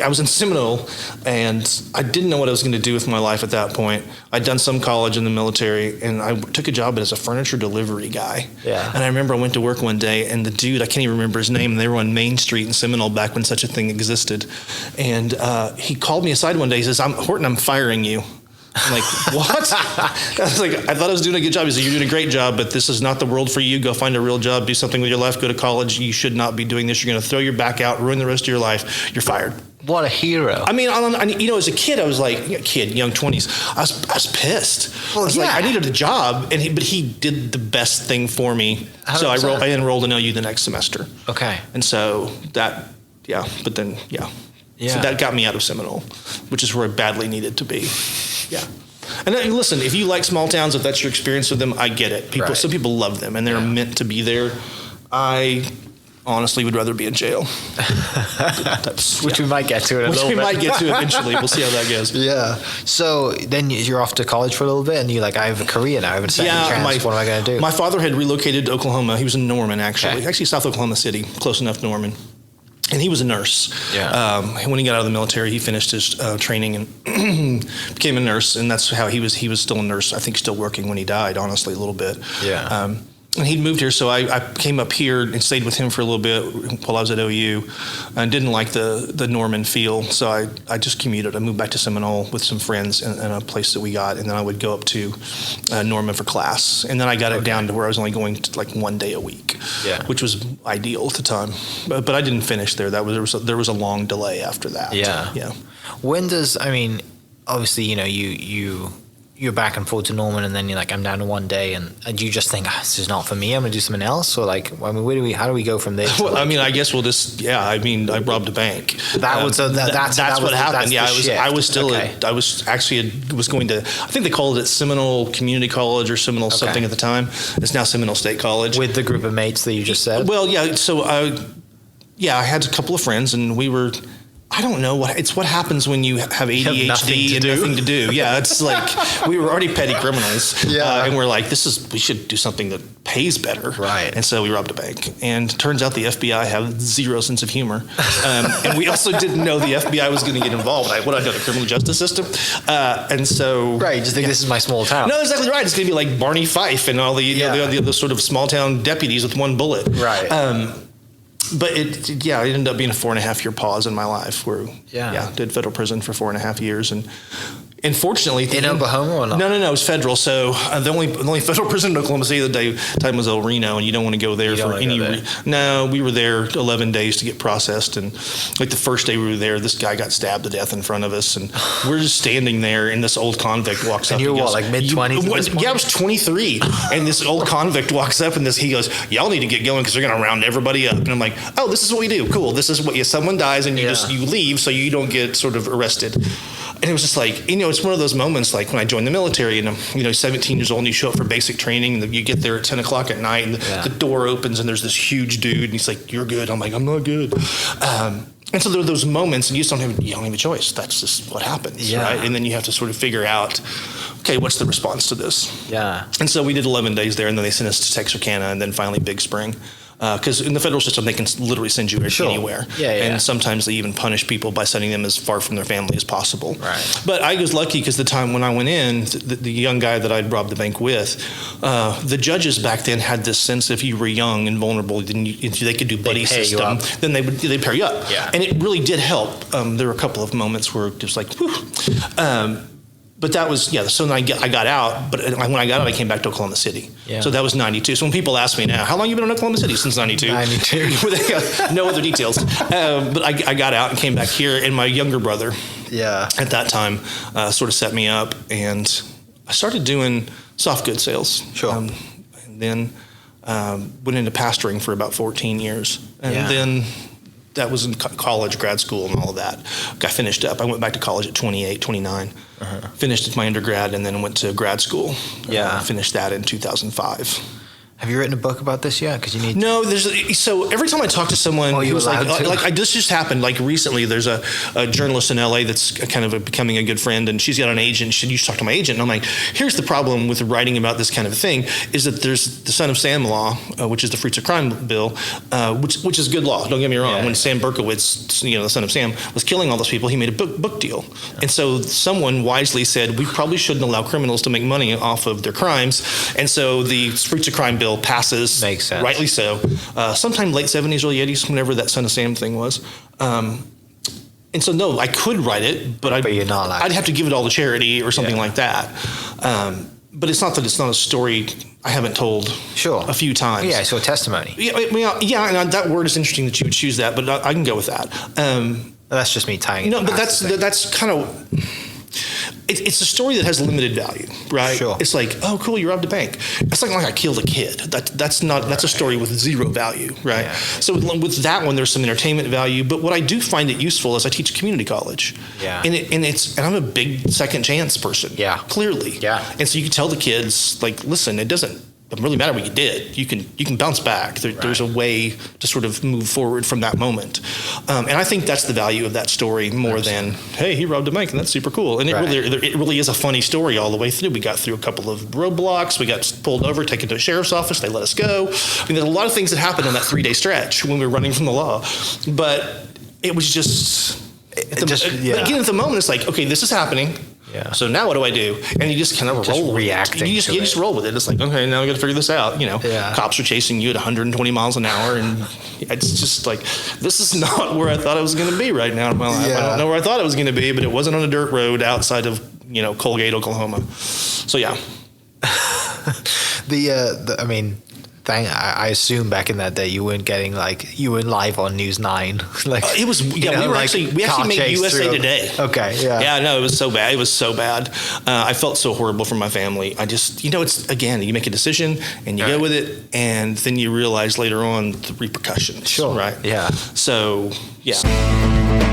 I was in Seminole, and I didn't know what I was going to do with my life at that point. I'd done some college in the military, and I took a job as a furniture delivery guy. Yeah. And I remember I went to work one day, and the dude, I can't even remember his name, and they were on Main Street in Seminole back when such a thing existed. And he called me aside one day. He says, Horton, I'm firing you. I'm like, what? I was like, I thought I was doing a good job. He said, you're doing a great job, but this is not the world for you. Go find a real job. Do something with your life. Go to college. You should not be doing this. You're going to throw your back out, ruin the rest of your life. You're fired. What a hero. I mean, as a kid, I was like, young 20s, I was pissed. Well, I was like, I needed a job, but he did the best thing for me. 100%. So I enrolled in OU the next semester. Okay. And so that, but then. So that got me out of Seminole, which is where I badly needed to be. Yeah. And then, listen, if you like small towns, if that's your experience with them, I get it. Some people love them, and they're meant to be there. I honestly would rather be in jail. Which we might get to in a little bit. Which we might get to eventually. We'll see how that goes. Yeah. So then you're off to college for a little bit, and you're like, I have a career now. I have a second chance. What am I going to do? My father had relocated to Oklahoma. He was in Norman, actually. Okay. Actually, South Oklahoma City, close enough to Norman. And he was a nurse. Yeah. When he got out of the military, he finished his training and became a nurse. And that's how he was still a nurse. I think still working when he died, honestly, a little bit. Yeah. And he'd moved here, so I came up here and stayed with him for a little bit while I was at OU, and didn't like the Norman feel, so I just commuted. I moved back to Seminole with some friends in a place that we got, and then I would go up to Norman for class, and then I got it down to where I was only going to like 1 day a week, which was ideal at the time. But I didn't finish there. There was a long delay after that. Yeah. When does, obviously, you're back and forth to Norman, and then you're like, I'm down to 1 day, and you just think, this is not for me, I'm going to do something else? Or like, how do we go from there? Well, I guess we'll just, I robbed a bank. That's what happened. I was still, okay. I was going to, I think they called it Seminole Community College or Seminole something at the time. It's now Seminole State College. With the group of mates that you just said? Well, yeah, so I had a couple of friends, and we were, I don't know what happens when you have ADHD and nothing to do. Yeah, it's like we were already petty criminals. And we're like, we should do something that pays better. Right. And so we robbed a bank. And turns out the FBI have zero sense of humor. And we also didn't know the FBI was going to get involved. What I know, the criminal justice system. And so. Right. You just think this is my small town. No, exactly right. It's going to be like Barney Fife and all the sort of small town deputies with one bullet. Right. But it ended up being a 4.5-year pause in my life where, did federal prison for 4.5 years. And fortunately... In Oklahoma or not? No, it was federal. So the only federal prison in Oklahoma City at the time was El Reno, and you don't want to go there for any reason. No, we were there 11 days to get processed. And like the first day we were there, this guy got stabbed to death in front of us. And we're just standing there, and this old convict walks up. And you were like mid-20s? Yeah, I was 23. And this old convict walks up, and he goes, y'all need to get going because they're going to round everybody up. And I'm like, oh, this is what we do. Cool. This is what someone dies, and you leave so you don't get sort of arrested. And it was just like, it's one of those moments like when I joined the military and I'm, 17 years old and you show up for basic training and you get there at 10 o'clock at night and the door opens and there's this huge dude and he's like, you're good. I'm like, I'm not good. And so there are those moments and you don't have a choice. That's just what happens, right? And then you have to sort of figure out, okay, what's the response to this? Yeah. And so we did 11 days there and then they sent us to Texarkana and then finally Big Spring. Because in the federal system, they can literally send you anywhere. And sometimes they even punish people by sending them as far from their family as possible. Right. But I was lucky because the time when I went in, the young guy that I'd robbed the bank with, the judges back then had this sense if you were young and vulnerable, then they could do buddy system. Then they'd pair you up. Yeah. And it really did help. There were a couple of moments where it was like, whew. But that was, so then I got out, but when I got out, I came back to Oklahoma City. Yeah. So that was 92. So when people ask me now, how long have you been in Oklahoma City? Since 92. 92. No other details. But I got out and came back here, and my younger brother at that time sort of set me up, and I started doing soft goods sales. Sure. And then went into pastoring for about 14 years. And then that was in college, grad school, and all of that. I finished up. I went back to college at 28, 29. Finished my undergrad and then went to grad school. Finished that in 2005. Have you written a book about this yet? Because you need. No, so every time I talk to someone who's this just happened like recently. There's a journalist in LA that's kind of becoming a good friend, and she's got an agent. She used to talk to my agent, and I'm like, here's the problem with writing about this kind of thing is that there's the Son of Sam law, which is the Fruits of Crime bill, which is good law. Don't get me wrong. Yeah. When Sam Berkowitz, the Son of Sam, was killing all those people, he made a book deal, and so someone wisely said we probably shouldn't allow criminals to make money off of their crimes, and so the Fruits of Crime bill passes. Makes sense. Rightly so. Sometime late 70s, early 80s, whenever that Son of Sam thing was. And so, no, I could write it, but you're not allowed. I'd have to give it all to charity or something like that. But it's not that it's not a story I haven't told a few times. Yeah, so a testimony. Yeah, and that word is interesting that you would choose that, but I can go with that. That's just me tying it. No, but that's kind of... It's a story that has limited value, right? Sure. It's like, oh, cool, you robbed a bank. It's like I killed a kid. That's a story with zero value, right? Yeah. So with that one, there's some entertainment value. But what I do find it useful is I teach community college. Yeah. And I'm a big second chance person. Yeah. Clearly. Yeah. And so you can tell the kids, like, listen, it doesn't really matter what you did. You can bounce back. There's a way to sort of move forward from that moment. And I think that's the value of that story more than, hey, he robbed a bank and that's super cool. And it really is a funny story all the way through. We got through a couple of roadblocks. We got pulled over, taken to a sheriff's office. They let us go. I mean, there's a lot of things that happened in that 3-day stretch when we were running from the law. But it was just... But again, at the moment, it's like, okay, this is happening. Yeah. So now what do I do? And you just kind of roll reacting. You just roll with it. It's like, okay, now we got to figure this out. Cops are chasing you at 120 miles an hour, and it's just like, this is not where I thought I was going to be right now in my life. I don't know where I thought I was going to be, but it wasn't on a dirt road outside of Colgate, Oklahoma. So yeah. I assume back in that day you weren't getting you weren't live on News 9. It was we actually made USA Today. Okay, yeah. Yeah, no, it was so bad. It was so bad. I felt so horrible for my family. I just it's again, you make a decision and you go with it, and then you realize later on the repercussions. Sure. Right. Yeah. So yeah.